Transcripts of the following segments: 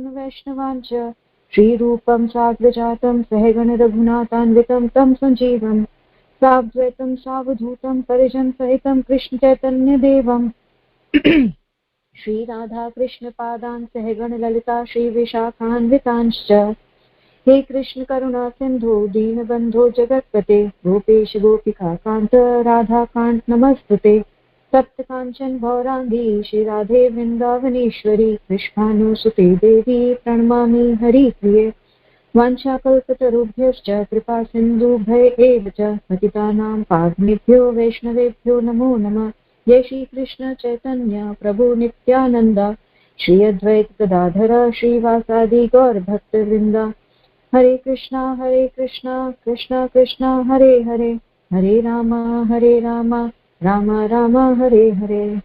गुरुन् वैष्णवांच श्रीरूपं साग्रजातं सहगण रघुनाथान्वितं तं सञ्जीवं साद्वैतं सावधूतं परिजन सहितं कृष्ण चैतन्य देवम् श्री राधा कृष्ण पादान् सहगण ललिता श्री विशाखान्वितांश्च हे कृष्ण करुणा सिंधु दीनबंधो जगत्पते गोपेश गोपिका कांत राधा कांत नमस्तुते तप्त कांचन गौरांगी श्री राधे वृंदावनेश्वरी कृष्णानुसुते देवी प्रणमामि हरिप्रिये वाञ्छाकल्पतरुभ्यश्च कृपा सिन्धुभ्य एव च पतितानां पावनेभ्यो वैष्णवेभ्यो नमो नमः। जय श्री कृष्ण चैतन्य प्रभु नित्यानंद श्री अद्वैत गदाधर श्रीवासादि गौर भक्तवृंद हरे कृष्णा कृष्णा कृष्णा हरे हरे हरे राम राम राम हरे हरे।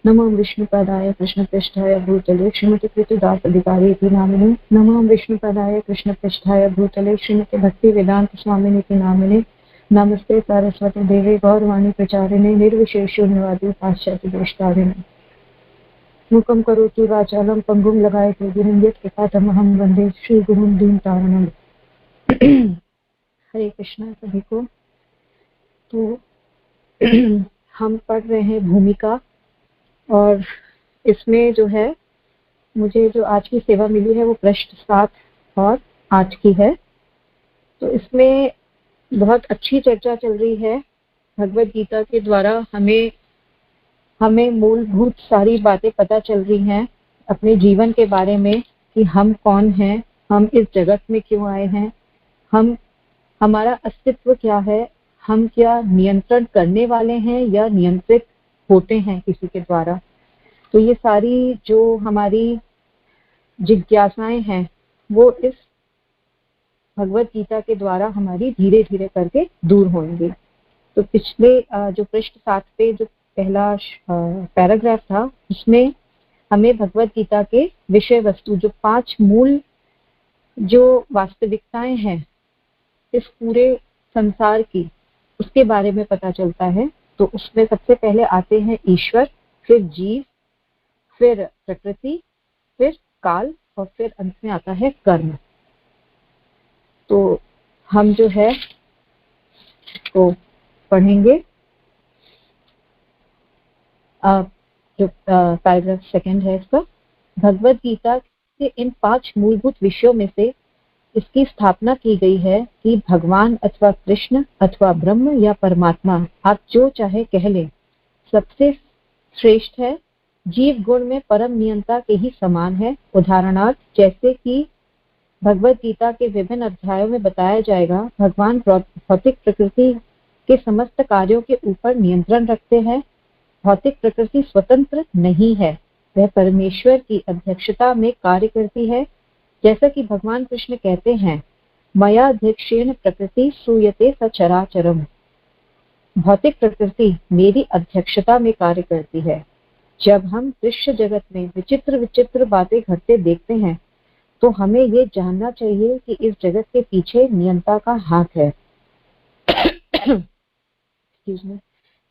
नमो विष्णुपदाय कृष्णपृष्ठाय भूतले श्रीमती कृतदास इति नामिने नमो विष्णुपदाय कृष्णपृष्ठाय भूतले श्रीमती भक्ति वेदांत स्वामिनीति नामिने नमस्ते सरस्वती देवे गौरवाणी प्रचारिणे निर्विशेष शून्यवादी पाश्चात्य देशतारिणे मूकं करोति वाचालं पंगुं लगायते गिरिं यत्कृपातमहं वन्दे श्रीगुरुं दीनतारिणम्। हरे कृष्णा सभी को। तो हम पढ़ रहे हैं भूमिका और इसमें जो है मुझे जो आज की सेवा मिली है वो पृष्ठ 7 और 8 की है। तो इसमें बहुत अच्छी चर्चा चल रही है भगवद गीता के द्वारा। हमें मूलभूत सारी बातें पता चल रही हैं अपने जीवन के बारे में कि हम कौन हैं, हम इस जगत में क्यों आए हैं, हमारा अस्तित्व क्या है, हम क्या नियंत्रण करने वाले हैं या नियंत्रित होते हैं किसी के द्वारा। तो ये सारी जो हमारी जिज्ञासाएं हैं वो इस भगवद गीता के द्वारा हमारी धीरे धीरे करके दूर होंगी। तो पिछले जो पृष्ठ 7 पे जो पहला पैराग्राफ था उसमें हमें भगवद गीता के विषय वस्तु जो 5 मूल जो वास्तविकताएं हैं इस पूरे संसार की उसके बारे में पता चलता है। तो उसमें सबसे पहले आते हैं ईश्वर, फिर जीव, फिर प्रकृति, फिर काल और फिर अंत में आता है कर्म। तो हम जो है इसको पढ़ेंगे। जो पैराग्राफ 2 है इसका, भगवद गीता के इन 5 मूलभूत विषयों में से इसकी स्थापना की गई है कि भगवान अथवा कृष्ण अथवा ब्रह्म या परमात्मा, आप जो चाहे कह लें, सबसे श्रेष्ठ है, जीव गुण में परम नियंता के ही समान है। उदाहरणार्थ जैसे कि भगवद गीता के विभिन्न अध्यायों में बताया जाएगा, भगवान भौतिक प्रकृति के समस्त कार्यों के ऊपर नियंत्रण रखते हैं। भौतिक प्रकृति स्वतंत्र नहीं है, वह परमेश्वर की अध्यक्षता में कार्य करती है। जैसा कि भगवान कृष्ण कहते हैं, मया अध्यक्षेण प्रकृति सूयते सचराचरम, भौतिक प्रकृति मेरी अध्यक्षता में कार्य करती है। जब हम दृश्य जगत में विचित्र विचित्र बातें घटते देखते हैं तो हमें ये जानना चाहिए कि इस जगत के पीछे नियंता का हाथ है।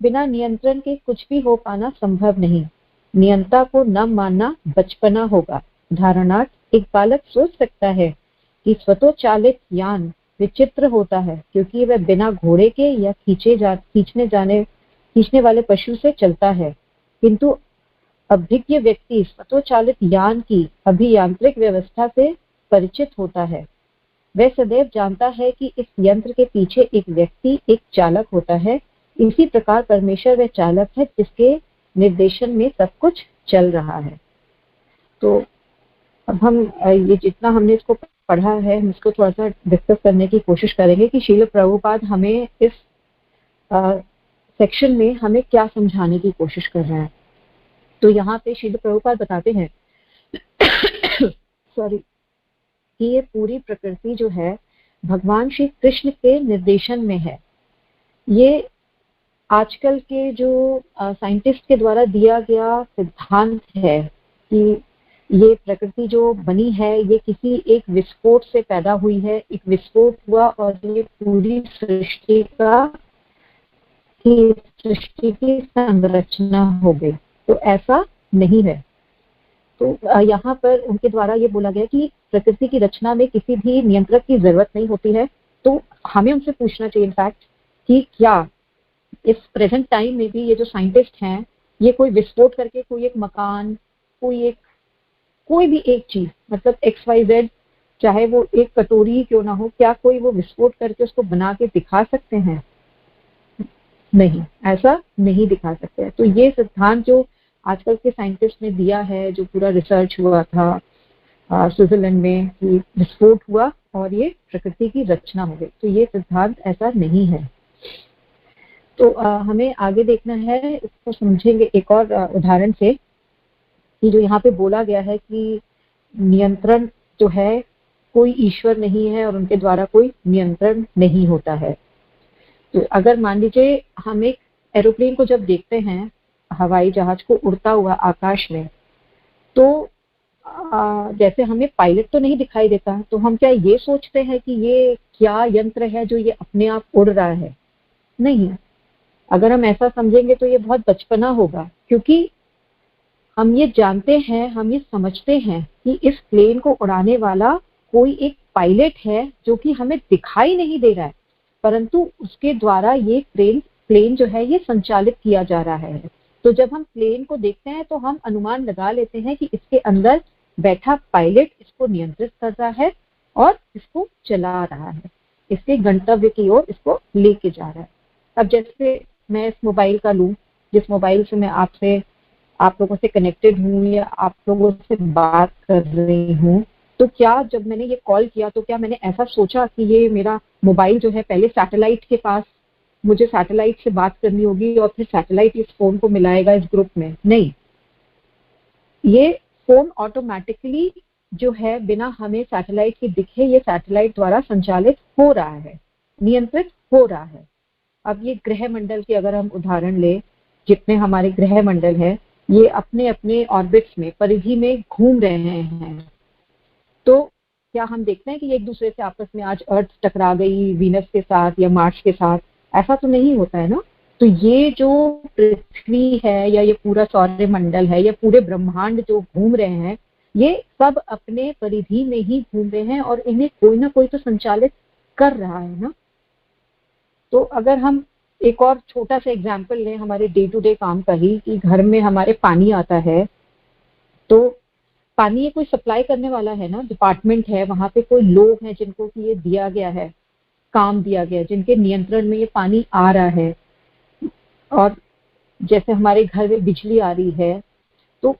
बिना नियंत्रण के कुछ भी हो पाना संभव नहीं। नियंता को न मानना बचपना होगा। उदाहरणार्थ एक बालक सोच सकता है कि स्वतोचालित यान विचित्र होता है क्योंकि वह बिना घोड़े के या खींचने वाले पशु से चलता है, किंतु अभिज्ञ व्यक्ति स्वतोचालित यान की अभियांत्रिक व्यवस्था से परिचित होता है। वह सदैव जानता है कि इस यंत्र के पीछे एक व्यक्ति, एक चालक होता है। इसी प्रकार परमेश्वर वह चालक है जिसके निर्देशन में सब कुछ चल रहा है। तो अब हम ये जितना हमने इसको पढ़ा है हम इसको थोड़ा सा डिस्कस करने की कोशिश करेंगे कि श्रील प्रभुपाद हमें इस सेक्शन में हमें क्या समझाने की कोशिश कर रहे हैं। तो यहाँ पे श्रील प्रभुपाद बताते हैं सॉरी कि ये पूरी प्रकृति जो है भगवान श्री कृष्ण के निर्देशन में है। ये आजकल के जो साइंटिस्ट के द्वारा दिया गया सिद्धांत है कि ये प्रकृति जो बनी है ये किसी एक विस्फोट से पैदा हुई है। एक विस्फोट हुआ और ये पूरी सृष्टि की संरचना हो गई। तो ऐसा नहीं है। तो यहाँ पर उनके द्वारा ये बोला गया कि प्रकृति की रचना में किसी भी नियंत्रक की जरूरत नहीं होती है। तो हमें उनसे पूछना चाहिए इनफैक्ट कि क्या इस प्रेजेंट टाइम में भी ये जो साइंटिस्ट हैं ये कोई विस्फोट करके कोई एक मकान, कोई भी एक चीज, मतलब XYZ, चाहे वो एक कटोरी क्यों ना हो, क्या कोई वो विस्फोट करके उसको बना के दिखा सकते हैं? नहीं, ऐसा नहीं दिखा सकते हैं। तो ये सिद्धांत जो आजकल के साइंटिस्ट ने दिया है, जो पूरा रिसर्च हुआ था स्विट्जरलैंड में कि विस्फोट हुआ और ये प्रकृति की रचना हो गई, तो ये सिद्धांत ऐसा नहीं है। तो हमें आगे देखना है, इसको समझेंगे एक और उदाहरण से कि जो यहाँ पे बोला गया है कि नियंत्रण जो है कोई ईश्वर नहीं है और उनके द्वारा कोई नियंत्रण नहीं होता है। तो अगर मान लीजिए हम एक एरोप्लेन को जब देखते हैं, हवाई जहाज को उड़ता हुआ आकाश में, तो जैसे हमें पायलट तो नहीं दिखाई देता, तो हम क्या ये सोचते हैं कि ये क्या यंत्र है जो ये अपने आप उड़ रहा है? नहीं। अगर हम ऐसा समझेंगे तो ये बहुत बचपना होगा, क्योंकि हम ये जानते हैं, हम ये समझते हैं कि इस प्लेन को उड़ाने वाला कोई एक पायलट है जो कि हमें दिखाई नहीं दे रहा है, परंतु उसके द्वारा ये प्लेन जो है ये संचालित किया जा रहा है। तो जब हम प्लेन को देखते हैं तो हम अनुमान लगा लेते हैं कि इसके अंदर बैठा पायलट इसको नियंत्रित कर रहा है और इसको चला रहा है, इसके गंतव्य की ओर इसको लेके जा रहा है। अब जैसे मैं इस मोबाइल का लूं, जिस मोबाइल से मैं आप लोगों से कनेक्टेड हूँ या आप लोगों से बात कर रही हूँ, तो क्या जब मैंने ये कॉल किया तो क्या मैंने ऐसा सोचा कि ये मेरा मोबाइल जो है पहले सैटेलाइट के पास, मुझे सैटेलाइट से बात करनी होगी और फिर सैटेलाइट इस फोन को मिलाएगा इस ग्रुप में? नहीं, ये फोन ऑटोमेटिकली जो है बिना हमें सैटेलाइट के दिखे ये सैटेलाइट द्वारा संचालित हो रहा है, नियंत्रित हो रहा है। अब ये ग्रह मंडल की अगर हम उदाहरण लें, जितने हमारे ग्रह मंडल है ये अपने अपने ऑर्बिट्स में, परिधि में घूम रहे हैं, तो क्या हम देखते हैं कि एक दूसरे से आपस में आज अर्थ टकरा गई वीनस के साथ या मार्स के साथ? ऐसा तो नहीं होता है ना। तो ये जो पृथ्वी है या ये पूरा सौरमंडल है या पूरे ब्रह्मांड जो घूम रहे हैं, ये सब अपने परिधि में ही घूम रहे हैं और इन्हें कोई ना कोई तो संचालित कर रहा है ना। तो अगर हम एक और छोटा सा एग्जाम्पल लें हमारे डे टू डे काम का ही, कि घर में हमारे पानी आता है, तो पानी ये कोई सप्लाई करने वाला है ना, डिपार्टमेंट है, वहां पे कोई लोग हैं जिनको कि ये दिया गया है, काम दिया गया है, जिनके नियंत्रण में ये पानी आ रहा है। और जैसे हमारे घर में बिजली आ रही है, तो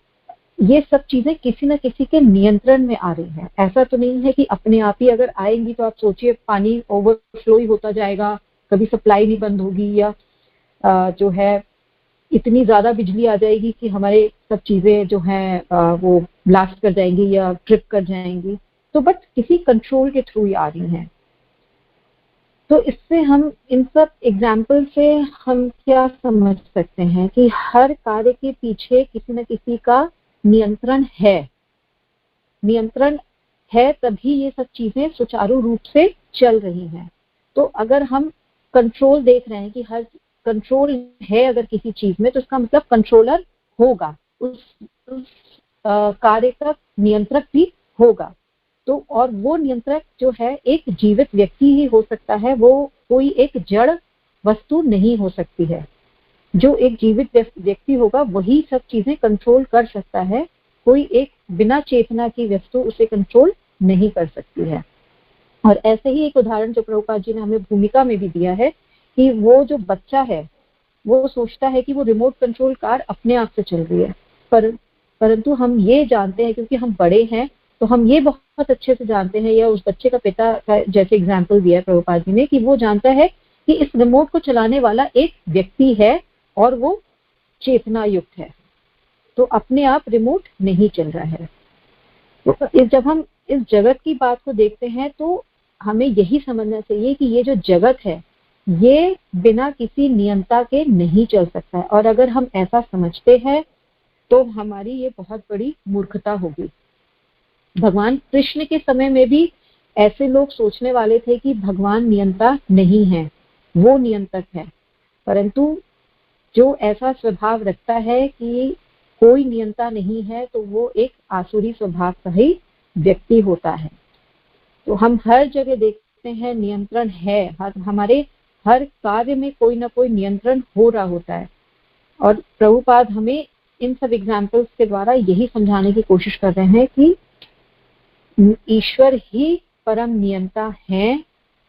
ये सब चीजें किसी न किसी के नियंत्रण में आ रही हैं। ऐसा तो नहीं है कि अपने आप ही अगर आएंगी तो आप सोचिए पानी ओवरफ्लो ही होता जाएगा, कभी सप्लाई नहीं बंद होगी, या जो है इतनी ज्यादा बिजली आ जाएगी कि हमारे सब चीजें जो हैं वो ब्लास्ट कर जाएंगी या ट्रिप कर जाएंगी। तो बट किसी कंट्रोल के थ्रू ही आ रही हैं। तो इससे हम इन सब एग्जाम्पल से हम क्या समझ सकते हैं कि हर कार्य के पीछे किसी न किसी का नियंत्रण है। नियंत्रण है तभी ये सब चीजें सुचारू रूप से चल रही हैं। तो अगर हम कंट्रोल देख रहे हैं कि हर कंट्रोल है अगर किसी चीज में, तो इसका मतलब कंट्रोलर होगा, उस कार्य का नियंत्रक भी होगा। तो और वो नियंत्रक जो है एक जीवित व्यक्ति ही हो सकता है, वो कोई एक जड़ वस्तु नहीं हो सकती है। जो एक जीवित व्यक्ति होगा वही सब चीजें कंट्रोल कर सकता है, कोई एक बिना चेतना की वस्तु उसे कंट्रोल नहीं कर सकती है। और ऐसे ही एक उदाहरण जो प्रभुपाद जी ने हमें भूमिका में भी दिया है कि वो जो बच्चा है वो सोचता है कि वो रिमोट कंट्रोल कार अपने आप से चल रही है, परंतु हम ये जानते हैं क्योंकि हम बड़े हैं, तो हम ये बहुत अच्छे से जानते हैं, या उस बच्चे का पिता का जैसे एग्जाम्पल दिया है प्रभुपाद जी ने, कि वो जानता है कि इस रिमोट को चलाने वाला एक व्यक्ति है और वो चेतना युक्त है, तो अपने आप रिमोट नहीं चल रहा है। तो जब हम इस जगत की बात को देखते हैं तो हमें यही समझना चाहिए कि ये जो जगत है ये बिना किसी नियंता के नहीं चल सकता है, और अगर हम ऐसा समझते हैं तो हमारी ये बहुत बड़ी मूर्खता होगी। भगवान कृष्ण के समय में भी ऐसे लोग सोचने वाले थे कि भगवान नियंता नहीं है, वो नियंतक है, परंतु जो ऐसा स्वभाव रखता है कि कोई नियंता नहीं है तो वो एक आसुरी स्वभाव का ही व्यक्ति होता है। तो हम हर जगह देखते हैं नियंत्रण है, हमारे हर कार्य में कोई ना कोई नियंत्रण हो रहा होता है। और प्रभुपाद हमें इन सब एग्जाम्पल्स के द्वारा यही समझाने की कोशिश कर रहे हैं कि ईश्वर ही परम नियंता है।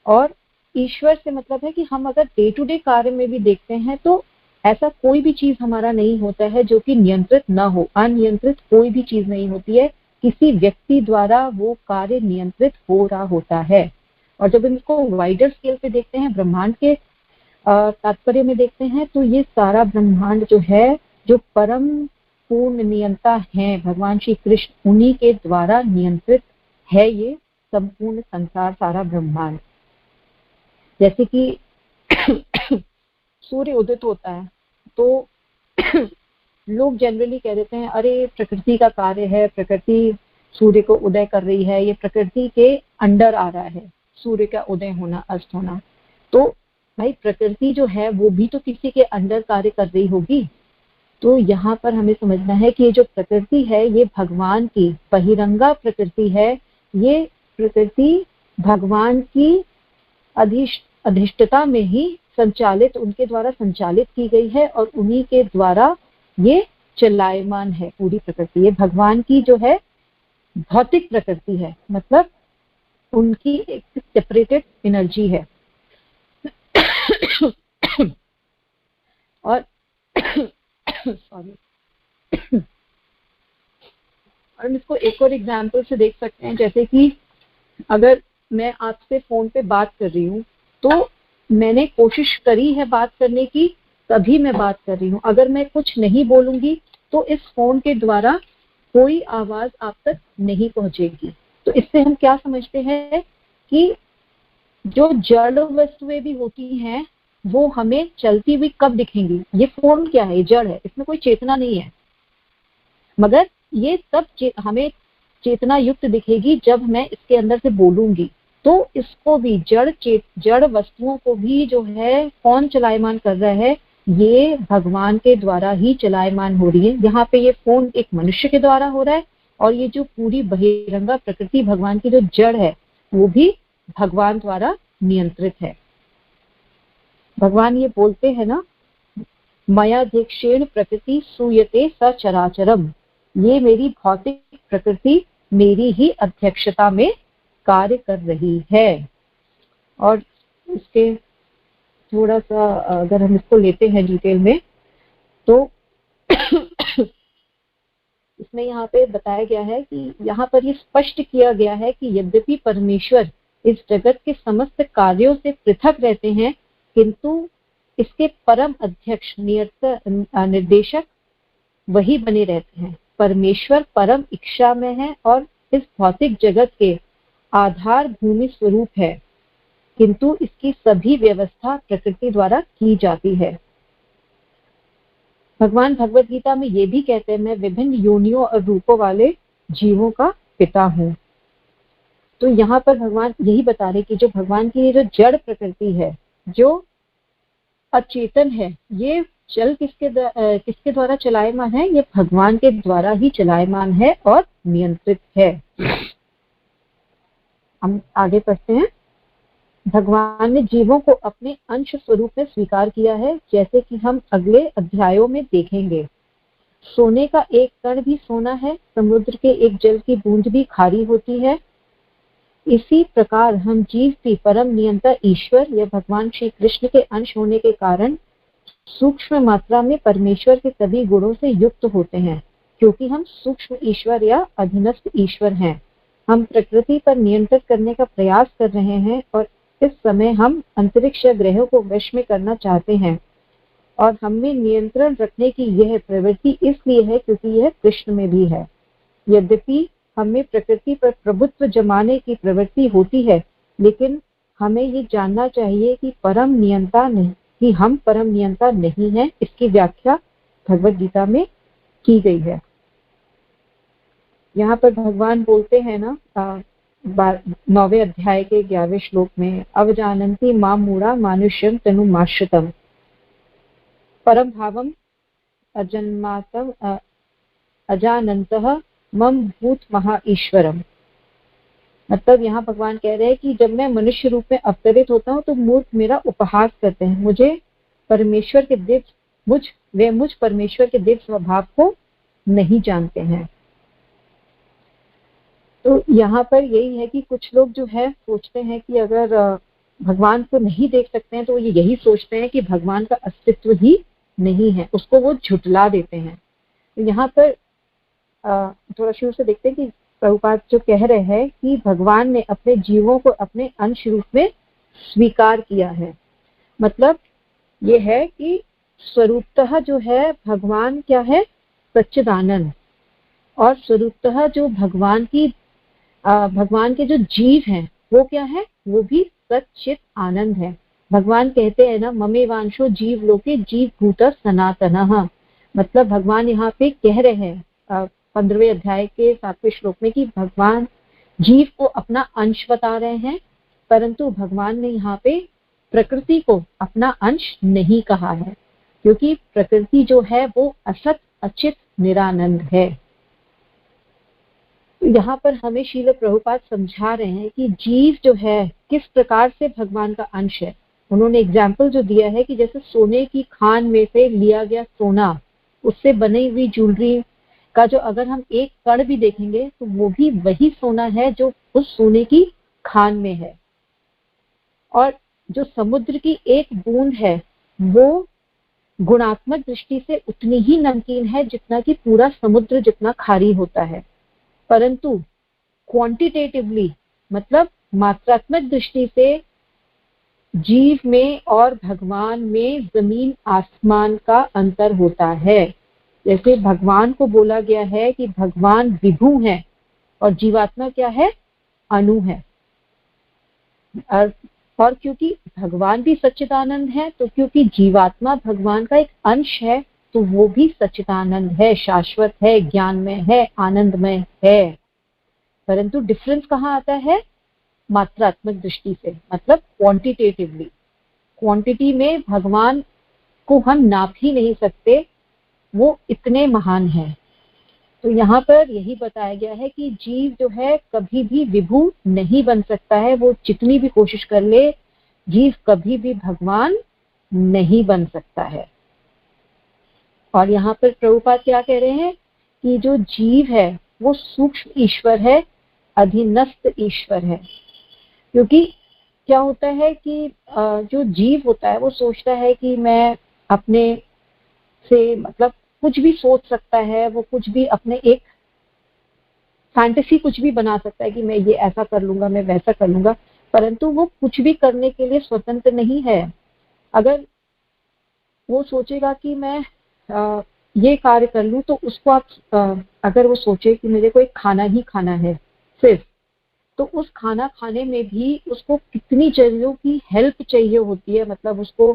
और ईश्वर से मतलब है कि हम अगर डे टू डे कार्य में भी देखते हैं तो ऐसा कोई भी चीज हमारा नहीं होता है जो कि नियंत्रित ना हो। अनियंत्रित कोई भी चीज नहीं होती है, किसी व्यक्ति द्वारा वो कार्य नियंत्रित हो रहा होता है। और जब हम इसको वाइडर स्केल पे देखते हैं, ब्रह्मांड के तात्पर्य में देखते हैं, तो ये सारा ब्रह्मांड जो है, जो परम पूर्ण नियंता है भगवान श्री कृष्ण, उन्हीं के द्वारा नियंत्रित है ये संपूर्ण संसार, सारा ब्रह्मांड। जैसे कि सूर्य उदित होता है तो लोग जनरली कह देते हैं अरे प्रकृति का कार्य है, प्रकृति सूर्य को उदय कर रही है, ये प्रकृति के अंडर आ रहा है सूर्य का उदय होना, अस्त होना। तो भाई प्रकृति जो है वो भी तो किसी के अंडर कार्य कर रही होगी। तो यहाँ पर हमें समझना है कि ये जो प्रकृति है ये भगवान की बहिरंगा प्रकृति है। ये प्रकृति भगवान की अधिष्ठता में ही संचालित, उनके द्वारा संचालित की गई है और उन्हीं के द्वारा ये चलायमान है पूरी प्रकृति। ये भगवान की जो है भौतिक प्रकृति है, मतलब उनकी एक सेपरेटेड एनर्जी है। और सॉरी, और हम इसको एक और एग्जाम्पल से देख सकते हैं। जैसे कि अगर मैं आपसे फोन पे बात कर रही हूँ तो मैंने कोशिश करी है बात करने की, तभी मैं बात कर रही हूँ। अगर मैं कुछ नहीं बोलूंगी तो इस फोन के द्वारा कोई आवाज आप तक नहीं पहुंचेगी। तो इससे हम क्या समझते हैं कि जो जड़ वस्तुएं भी होती हैं वो हमें चलती हुई कब दिखेंगी। ये फोन क्या है, ये जड़ है, इसमें कोई चेतना नहीं है, मगर ये तब हमें चेतना युक्त दिखेगी जब मैं इसके अंदर से बोलूंगी। तो इसको भी जड़ वस्तुओं को भी जो है कौन चलायमान कर रहा है, ये भगवान के द्वारा ही चलायमान हो रही है। यहाँ पे ये फोन एक मनुष्य के द्वारा हो रहा है और ये जो पूरी बहिरंगा प्रकृति भगवान की जो जड़ है वो भी भगवान द्वारा नियंत्रित है। भगवान ये बोलते हैं ना, मयाध्यक्षेण प्रकृति सूयते सचराचरम, ये मेरी भौतिक प्रकृति मेरी ही अध्यक्षता में कार्य कर रही है। और इसके थोड़ा सा अगर हम इसको लेते हैं डिटेल में तो इसमें यहाँ पे बताया गया है कि यहाँ पर ये स्पष्ट किया गया है कि यद्यपि परमेश्वर इस जगत के समस्त कार्यों से पृथक रहते हैं, किंतु इसके परम अध्यक्ष निर्देशक वही बने रहते हैं। परमेश्वर परम इच्छा में है और इस भौतिक जगत के आधार भूमि स्वरूप है, किंतु इसकी सभी व्यवस्था प्रकृति द्वारा की जाती है। भगवान भगवत गीता में ये भी कहते हैं, मैं विभिन्न योनियों और रूपों वाले जीवों का पिता हूँ। तो यहाँ पर भगवान यही बता रहे कि जो भगवान की जो जड़ प्रकृति है, जो अचेतन है, ये चल किसके द्वारा चलायमान है, ये भगवान के द्वारा ही चलायमान है और नियंत्रित है। हम आगे पढ़ते हैं। भगवान ने जीवों को अपने अंश स्वरूप में स्वीकार किया है, जैसे कि हम अगले अध्यायों में देखेंगे। सोने का एक कण भी सोना है, समुद्र के एक जल की बूंद भी खारी होती है। इसी प्रकार हम जीव भी परम नियंता ईश्वर या भगवान श्री कृष्ण के अंश होने के कारण सूक्ष्म मात्रा में परमेश्वर के सभी गुणों से युक्त होते हैं, क्योंकि हम सूक्ष्म ईश्वर या अधीनस्थ ईश्वर हैं। हम प्रकृति पर नियंत्रण करने का प्रयास कर रहे हैं और इस समय हम अंतरिक्ष ग्रहों को वश में करना चाहते हैं, और हमें नियंत्रण रखने की यह प्रवृत्ति इसलिए है क्योंकि यह कृष्ण में भी है। यद्यपि हमें प्रकृति पर प्रभुत्व जमाने की प्रवृत्ति होती है, लेकिन हमें ये जानना चाहिए कि हम परम नियंता नहीं हैं। इसकी व्याख्या भगवत गीता में की गई है। यहाँ पर भगवान बोलते हैं ना 9वें अध्याय के 11वें श्लोक में, अवजानन्ति मां मूढ़ा मानुष्यम तनुमाश्रितम परम भावम अजन्मातम अजानन्तः मम भूत महा ईश्वरम। मतलब यहाँ भगवान कह रहे हैं कि जब मैं मनुष्य रूप में अवतरित होता हूँ तो मूर्ख मेरा उपहास करते हैं, मुझे परमेश्वर के दिव्य मुझ परमेश्वर के दिव्य स्वभाव को नहीं जानते हैं। तो यहाँ पर यही है कि कुछ लोग जो है सोचते हैं कि अगर भगवान को नहीं देख सकते हैं तो वो यही सोचते हैं कि भगवान का अस्तित्व ही नहीं है, उसको वो झुटला देते हैं। तो यहाँ पर थोड़ा शुरू से देखते हैं कि प्रभुपाद जो कह रहे हैं कि भगवान ने अपने जीवों को अपने अंश रूप में स्वीकार किया है। मतलब ये है कि स्वरूपतः जो है भगवान क्या है, सच्चिदानंद, और स्वरूपतः जो भगवान के जो जीव हैं वो क्या है, वो भी सच्चित आनंद है। भगवान कहते हैं ना, ममेवांशो जीव लोके जीव भूत सनातनः। मतलब भगवान यहाँ पे कह रहे हैं 15वें अध्याय के 7वें श्लोक में कि भगवान जीव को अपना अंश बता रहे हैं, परंतु भगवान ने यहाँ पे प्रकृति को अपना अंश नहीं कहा है, क्योंकि प्रकृति जो है वो असत अचित निरानंद है। यहाँ पर हमें श्रील प्रभुपाद समझा रहे हैं कि जीव जो है किस प्रकार से भगवान का अंश है। उन्होंने एग्जाम्पल जो दिया है कि जैसे सोने की खान में से लिया गया सोना, उससे बनी हुई ज्वेलरी का जो अगर हम एक कण भी देखेंगे तो वो भी वही सोना है जो उस सोने की खान में है। और जो समुद्र की एक बूंद है वो गुणात्मक दृष्टि से उतनी ही नमकीन है जितना कि पूरा समुद्र जितना खारी होता है, परंतु क्वांटिटेटिवली मतलब मात्रात्मक दृष्टि से जीव में और भगवान में जमीन आसमान का अंतर होता है। जैसे भगवान को बोला गया है कि भगवान विभु है और जीवात्मा क्या है, अणु है। और क्योंकि भगवान भी सच्चिदानंद है, तो क्योंकि जीवात्मा भगवान का एक अंश है तो वो भी सच्चिदानंद है, शाश्वत है, ज्ञानमय है, आनंदमय है। परंतु डिफरेंस कहाँ आता है, मात्रात्मक दृष्टि से, मतलब क्वांटिटेटिवली। क्वांटिटी में भगवान को हम नाप ही नहीं सकते, वो इतने महान है। तो यहाँ पर यही बताया गया है कि जीव जो है कभी भी विभु नहीं बन सकता है, वो जितनी भी कोशिश कर ले, जीव कभी भी भगवान नहीं बन सकता है। और यहाँ पर प्रभुपाद क्या कह रहे हैं कि जो जीव है वो सूक्ष्म ईश्वर है, अधीनस्थ ईश्वर है। क्योंकि क्या होता है कि जो जीव होता है वो सोचता है कि मैं अपने से मतलब कुछ भी सोच सकता है, वो कुछ भी अपने एक फैंटेसी कुछ भी बना सकता है कि मैं ये ऐसा कर लूंगा, मैं वैसा कर लूंगा, परंतु वो कुछ भी करने के लिए स्वतंत्र नहीं है। अगर वो सोचेगा कि मैं ये कार्य कर लूं तो उसको आप अगर वो सोचे कि मुझे कोई खाना ही खाना है सिर्फ, तो उस खाना खाने में भी उसको कितनी चीजों की हेल्प चाहिए होती है। मतलब उसको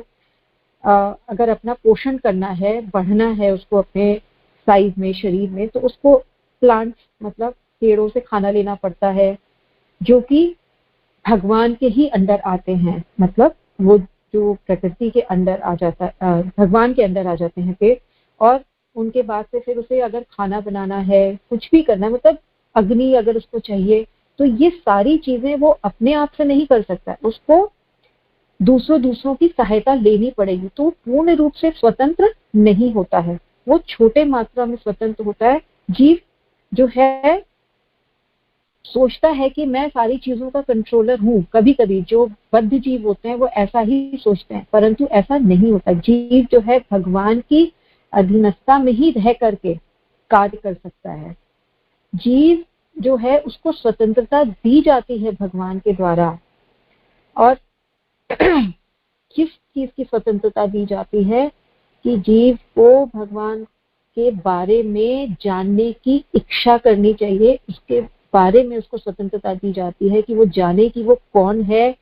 अगर अपना पोषण करना है, बढ़ना है उसको अपने साइज में, शरीर में, तो उसको प्लांट्स मतलब पेड़ों से खाना लेना पड़ता है, जो कि भगवान के ही अंडर आते हैं। मतलब वो जो प्रकृति के अंदर आ जाता है, भगवान के अंदर आ जाते हैं पेड़, और उनके बाद से फिर उसे अगर खाना बनाना है, कुछ भी करना है, मतलब अग्नि अगर उसको चाहिए, तो ये सारी चीजें वो अपने आप से नहीं कर सकता, उसको दूसरों की सहायता लेनी पड़ेगी। तो पूर्ण रूप से स्वतंत्र नहीं होता है, वो छोटे मात्रा में स्वतंत्र होता है। जीव जो है सोचता है कि मैं सारी चीजों का कंट्रोलर हूँ। कभी कभी जो बद्ध जीव होते हैं वो ऐसा ही सोचते हैं, परंतु ऐसा नहीं होता। जीव जो है भगवान की अधीनस्था में ही रह करके कार्य कर सकता है। जीव जो है उसको स्वतंत्रता दी जाती है भगवान के द्वारा। और किस चीज की स्वतंत्रता दी जाती है कि जीव को भगवान के बारे में जानने की इच्छा करनी चाहिए, उसके बारे में उसको स्वतंत्रता दी जाती है कि वो जाने कि वो कौन है,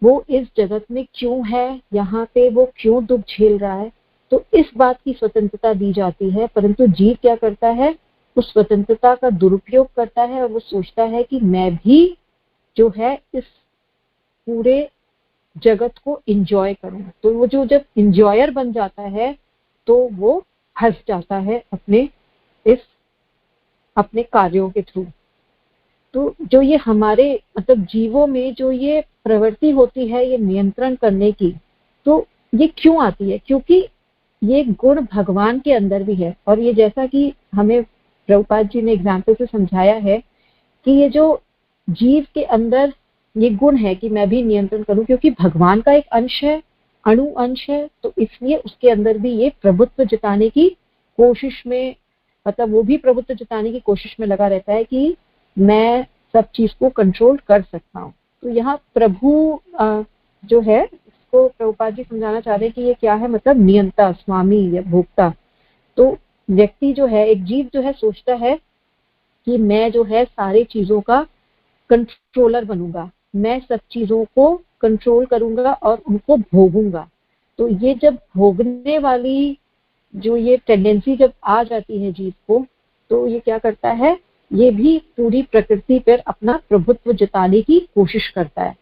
वो इस जगत में क्यों है, यहाँ पे वो क्यों दुख झेल रहा है। तो इस बात की स्वतंत्रता दी जाती है, परंतु जीव क्या करता है, उस स्वतंत्रता का दुरुपयोग करता है और वो सोचता है कि मैं भी जो है इस पूरे जगत को एंजॉय करूं। तो वो जो जब एंजॉयर बन जाता है तो वो हंस जाता है अपने इस अपने कार्यों के थ्रू। तो जो ये हमारे मतलब जीवों में जो ये प्रवृत्ति होती है ये नियंत्रण करने की, तो ये क्यों आती है? क्योंकि ये गुण भगवान के अंदर भी है। और ये जैसा कि हमें प्रभुपाद जी ने एग्जाम्पल से समझाया है कि ये जो जीव के अंदर ये गुण है कि मैं भी नियंत्रण करूं, क्योंकि भगवान का एक अंश है, अणु अंश है, तो इसलिए उसके अंदर भी ये प्रभुत्व जताने की कोशिश में, मतलब वो भी प्रभुत्व जताने की कोशिश में लगा रहता है कि मैं सब चीज को कंट्रोल कर सकता हूँ। तो यहाँ प्रभु जो है इसको प्रभुपाद जी समझाना चाह रहे हैं कि ये क्या है, मतलब नियंता, स्वामी या भोक्ता। तो व्यक्ति जो है, एक जीव जो है सोचता है कि मैं जो है सारी चीजों का कंट्रोलर बनूंगा, मैं सब चीजों को कंट्रोल करूंगा और उनको भोगूंगा। तो ये जब भोगने वाली जो ये टेंडेंसी जब आ जाती है जीव को, तो ये क्या करता है, ये भी पूरी प्रकृति पर अपना प्रभुत्व जताने की कोशिश करता है।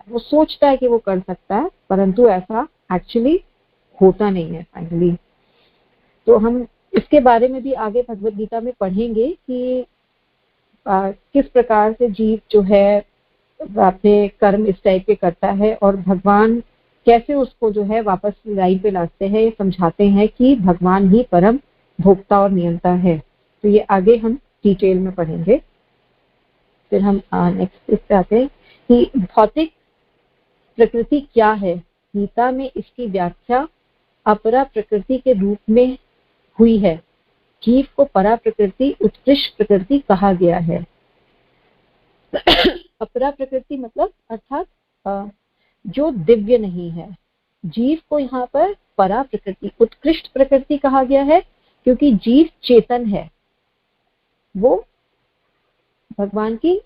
वो सोचता है कि वो कर सकता है, परंतु ऐसा एक्चुअली होता नहीं है फाइनली। तो हम इसके बारे में भी आगे भगवत गीता में पढ़ेंगे कि किस प्रकार से जीव जो है अपने कर्म इस टाइप के करता है और भगवान कैसे उसको जो है वापस लाइन पे लाते हैं, समझाते हैं कि भगवान ही परम भोक्ता और नियंता है। तो ये आगे हम डिटेल में पढ़ेंगे। फिर हम नेक्स्ट इस पे आते हैं कि भौतिक प्रकृति क्या है। गीता में इसकी व्याख्या अपरा प्रकृति के रूप में हुई है। जीव को परा प्रकृति, उत्कृष्ट प्रकृति कहा गया है। अपरा प्रकृति मतलब अर्थात जो दिव्य नहीं है। जीव को यहाँ पर परा प्रकृति, उत्कृष्ट प्रकृति कहा गया है क्योंकि जीव चेतन है, वो भगवान की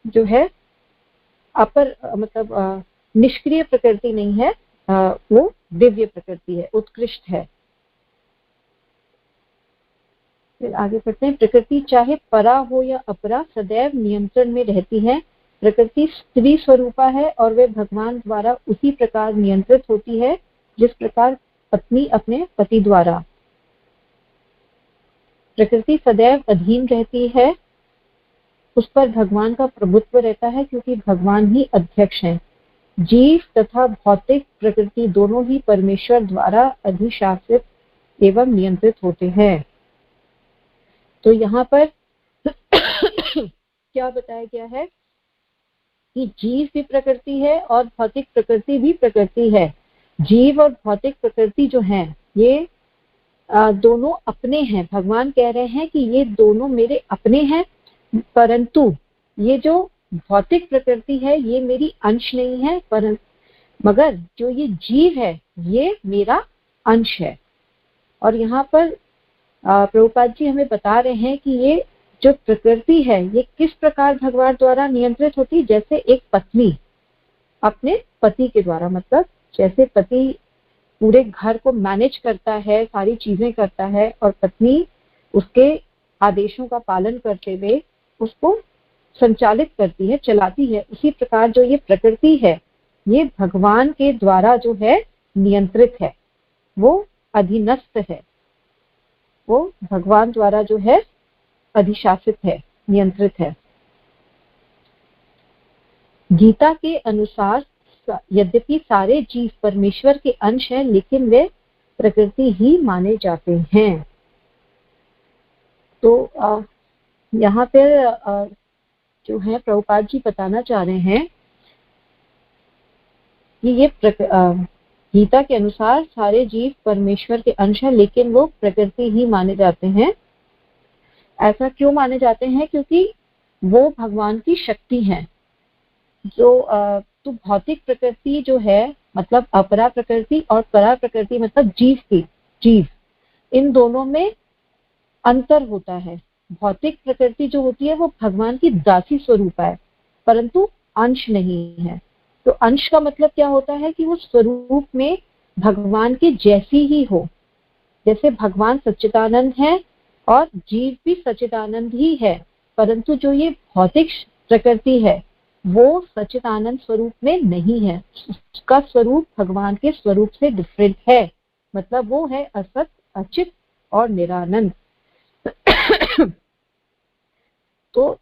जो है अपर मतलब निष्क्रिय प्रकृति नहीं है, वो दिव्य प्रकृति है, उत्कृष्ट है। फिर आगे पढ़ते हैं, प्रकृति चाहे परा हो या अपरा सदैव नियंत्रण में रहती है। प्रकृति स्त्री स्वरूपा है और वे भगवान द्वारा उसी प्रकार नियंत्रित होती है जिस प्रकार पत्नी अपने पति द्वारा। प्रकृति सदैव अधीन रहती है, उस पर भगवान का प्रभुत्व रहता है क्योंकि भगवान ही अध्यक्ष हैं। जीव तथा भौतिक प्रकृति दोनों ही परमेश्वर द्वारा अधिशासित एवं नियंत्रित होते हैं। तो यहाँ पर क्या बताया गया है कि जीव भी प्रकृति है और भौतिक प्रकृति भी प्रकृति है। जीव और भौतिक प्रकृति जो है ये दोनों अपने हैं। भगवान कह रहे हैं कि ये दोनों मेरे अपने हैं, परंतु ये जो भौतिक प्रकृति है ये मेरी अंश नहीं है, मगर जो ये जीव है ये मेरा अंश है। और यहाँ पर प्रभुपाद जी हमें बता रहे हैं कि ये जो प्रकृति है ये किस प्रकार भगवान द्वारा नियंत्रित होती है। जैसे एक पत्नी अपने पति के द्वारा, मतलब जैसे पति पूरे घर को मैनेज करता है, सारी चीजें करता है और पत्नी उसके आदेशों का पालन करते हुए उसको संचालित करती है, चलाती है, उसी प्रकार जो ये प्रकृति है ये भगवान के द्वारा जो है नियंत्रित है, वो अधीनस्थ है, वो भगवान द्वारा जो है अधिशासित है, नियंत्रित है। गीता के अनुसार यद्यपि सारे जीव परमेश्वर के अंश हैं, लेकिन वे प्रकृति ही माने जाते हैं। तो यहाँ पर जो है प्रभुपाद जी बताना चाह रहे हैं कि ये गीता के अनुसार सारे जीव परमेश्वर के अंश हैं, लेकिन वो प्रकृति ही माने जाते हैं। ऐसा क्यों माने जाते हैं? क्योंकि वो भगवान की शक्ति है। जो तो भौतिक प्रकृति जो है मतलब अपरा प्रकृति और परा प्रकृति मतलब जीव, इन दोनों में अंतर होता है। भौतिक प्रकृति जो होती है वो भगवान की दासी स्वरूप है, परंतु अंश नहीं है। तो अंश का मतलब क्या होता है कि वो स्वरूप में भगवान के जैसी ही हो। जैसे भगवान सच्चिदानंद है और जीव भी सच्चिदानंद ही है, परंतु जो ये भौतिक प्रकृति है वो सच्चिदानंद स्वरूप में नहीं है। उसका स्वरूप भगवान के स्वरूप से डिफरेंट है, मतलब वो है असत, अचित और निरानंद। तो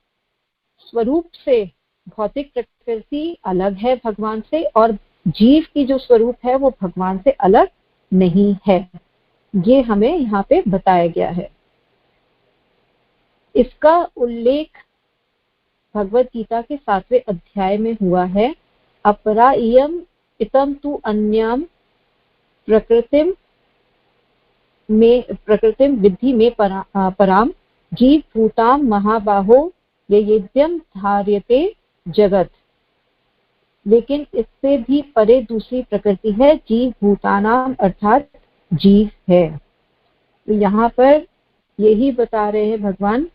स्वरूप से भौतिक प्रकृति अलग है भगवान से, और जीव की जो स्वरूप है वो भगवान से अलग नहीं है। ये हमें यहाँ पे बताया गया है। इसका उल्लेख भगवत गीता के 7वें अध्याय में हुआ है। अपरा इयम इतम तु अन्याम प्रकृतिम विद्धि में पराम जीव भूताम महाबाहो यद्यम धार्यते जगत। लेकिन इससे भी परे दूसरी प्रकृति है, जीव भूतानाम अर्थात जीव है। तो यहाँ पर यही बता रहे हैं भगवान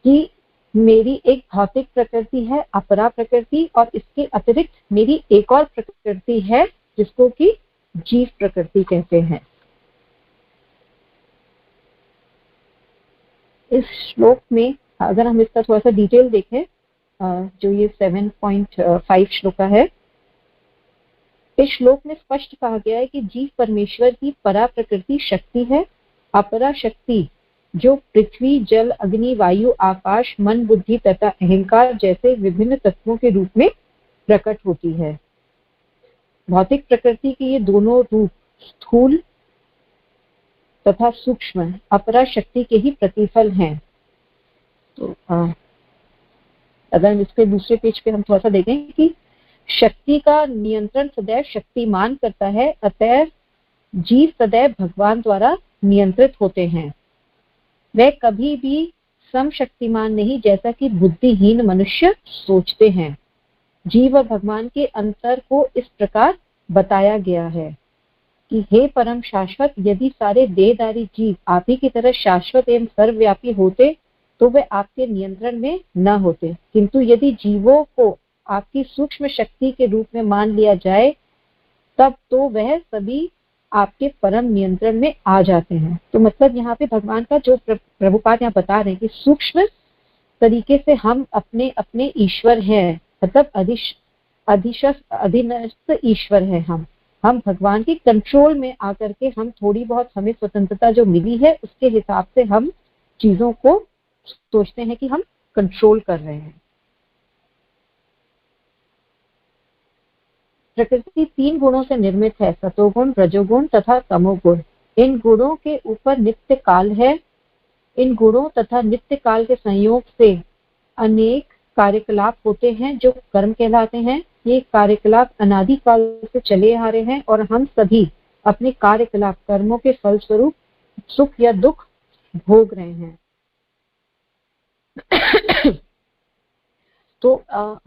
कि मेरी एक भौतिक प्रकृति है, अपरा प्रकृति, और इसके अतिरिक्त मेरी एक और प्रकृति है जिसको कि जीव प्रकृति कहते हैं। इस श्लोक में अगर हम इसका थोड़ा सा डिटेल देखें, जो ये 7.5 श्लोक का है, इस श्लोक में स्पष्ट कहा गया है कि जीव परमेश्वर की परा प्रकृति शक्ति है। अपरा शक्ति जो पृथ्वी, जल, अग्नि, वायु, आकाश, मन, बुद्धि तथा अहंकार जैसे विभिन्न तत्वों के रूप में प्रकट होती है। भौतिक प्रकृति के ये दोनों रूप स्थूल तथा सूक्ष्म अपरा शक्ति के ही प्रतिफल हैं। तो अगर इसके दूसरे पेज पे हम थोड़ा सा देखें कि शक्ति का नियंत्रण सदैव शक्तिमान करता है, अतः जीव सदैव भगवान द्वारा नियंत्रित होते हैं। वह कभी भी समशक्तिमान नहीं, जैसा कि बुद्धिहीन मनुष्य सोचते हैं। जीव और भगवान के अंतर को इस प्रकार बताया गया है कि हे परम शाश्वत, यदि सारे देहधारी जीव आप ही की तरह शाश्वत एवं सर्वव्यापी होते तो वे आपके नियंत्रण में न होते, किंतु यदि जीवों को आपकी सूक्ष्म शक्ति के रूप में मान लिया जाए तब तो वह सभी आपके परम नियंत्रण में आ जाते हैं। तो मतलब यहाँ पे भगवान का जो प्रभुपाद यहाँ बता रहे हैं कि सूक्ष्म तरीके से हम अपने अपने ईश्वर हैं, मतलब अधीनस्थ ईश्वर है। हम भगवान की कंट्रोल में आकर के हम थोड़ी बहुत हमें स्वतंत्रता जो मिली है उसके हिसाब से हम चीजों को सोचते हैं कि हम कंट्रोल कर रहे हैं। प्रकृति 3 गुणों से निर्मित है, सतोगुण, रजोगुण तथा तमोगुण। इन गुणों के ऊपर नित्य काल है। इन गुणों तथा नित्य काल के संयोग से अनेक कार्यकलाप होते हैं जो कर्म कहलाते हैं। ये कार्यकलाप अनादि काल से चले आ रहे हैं और हम सभी अपने कार्यकलाप कर्मों के फलस्वरूप सुख या दुख भोग रहे हैं। तो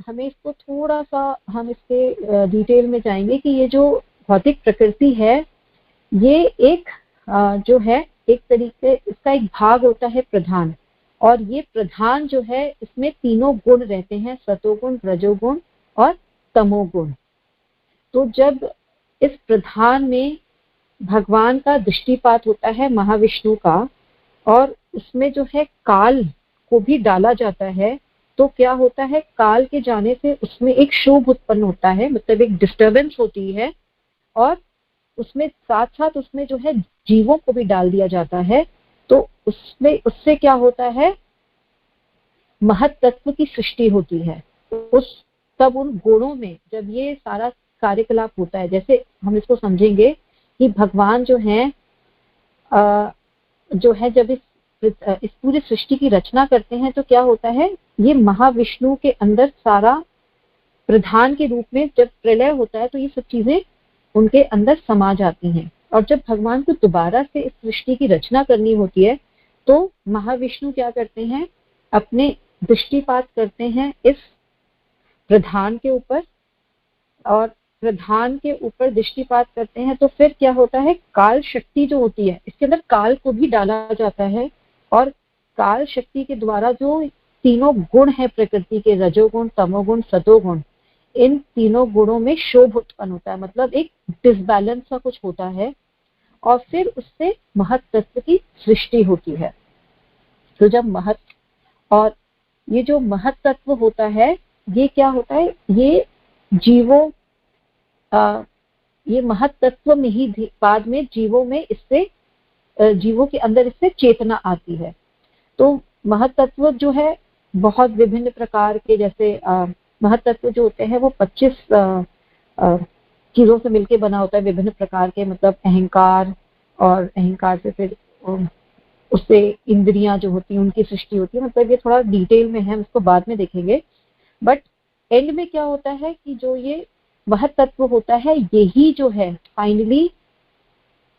हमें इसको थोड़ा सा हम इसके डिटेल में जाएंगे कि ये जो भौतिक प्रकृति है ये एक जो है एक तरीके इसका एक भाग होता है प्रधान, और ये प्रधान जो है इसमें तीनों गुण रहते हैं, सतोगुण, रजोगुण और तमोगुण। तो जब इस प्रधान में भगवान का दृष्टिपात होता है महाविष्णु का, और उसमें जो है काल को भी डाला जाता है, तो क्या होता है, काल के जाने से उसमें एक क्षोभ उत्पन्न होता है, मतलब एक डिस्टर्बेंस होती है, और उसमें साथ साथ उसमें जो है जीवों को भी डाल दिया जाता है। तो उसमें उससे क्या होता है, महत तत्व की सृष्टि होती है। उस तब उन गुणों में जब ये सारा कार्यकलाप होता है, जैसे हम इसको समझेंगे कि भगवान जो है जब इस पूरी सृष्टि की रचना करते हैं तो क्या होता है, ये महाविष्णु के अंदर सारा प्रधान के रूप में जब प्रलय होता है तो ये सब चीजें उनके अंदर समा जाती हैं। और जब भगवान को दोबारा से इस सृष्टि की रचना करनी होती है तो महाविष्णु क्या करते हैं, अपने दृष्टिपात करते हैं इस प्रधान के ऊपर, और प्रधान के ऊपर दृष्टिपात करते हैं तो फिर क्या होता है, काल शक्ति जो होती है इसके अंदर काल को भी डाला जाता है, और काल शक्ति के द्वारा जो तीनों गुण है प्रकृति के, रजोगुण, तमोगुण, सतोगुण, इन तीनों गुणों में क्षोभ उत्पन्न होता है, मतलब एक डिसबैलेंस सा कुछ होता है, और फिर उससे महत तत्व की सृष्टि होती है। तो जब महत, और ये जो महत तत्व होता है ये क्या होता है, ये जीवों ये महत तत्व में ही बाद में जीवों में इससे जीवों के अंदर इससे चेतना आती है। तो महतत्व जो है बहुत विभिन्न प्रकार के, जैसे महतत्व जो होते हैं वो 25 चीजों से मिलके बना होता है, विभिन्न प्रकार के, मतलब अहंकार, और अहंकार से फिर उससे इंद्रियां जो होती हैं उनकी सृष्टि होती है। मतलब ये थोड़ा डिटेल में है, हम इसको बाद में देखेंगे। बट एंड में क्या होता है कि जो ये महतत्व होता है यही जो है फाइनली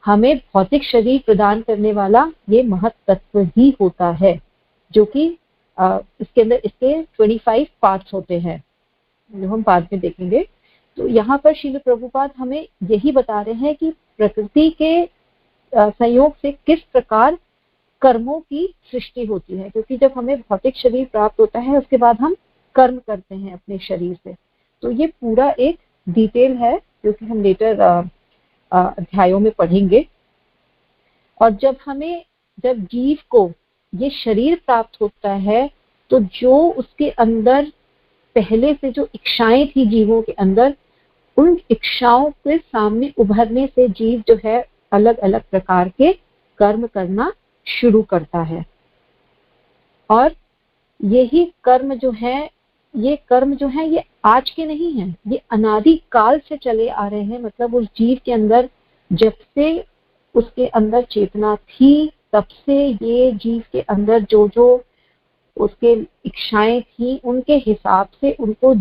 हमें भौतिक शरीर प्रदान करने वाला ये महतत्व ही होता है, जो कि इसके अंदर इसके 25 पार्ट्स होते हैं जो हम बाद में देखेंगे। तो यहाँ पर श्रील प्रभुपाद हमें यही बता रहे हैं कि प्रकृति के संयोग से किस प्रकार कर्मों की सृष्टि होती है, क्योंकि जब हमें भौतिक शरीर प्राप्त होता है उसके बाद हम कर्म करते हैं अपने शरीर से। तो ये पूरा एक डिटेल है जो कि हम लेटर अध्यायों में पढ़ेंगे। और जब जीव को ये शरीर प्राप्त होता है तो जो उसके अंदर पहले से जो इच्छाएं थी जीवों के अंदर, उन इच्छाओं के सामने उभरने से जीव जो है अलग अलग प्रकार के कर्म करना शुरू करता है। और यही कर्म जो है ये आज के नहीं है, ये अनादि काल से चले आ रहे हैं। मतलब उस जीव के अंदर जब से उसके अंदर चेतना थी तब से ये जीव के अंदर जो जो उसके इच्छाएं थी उनके हिसाब से उनको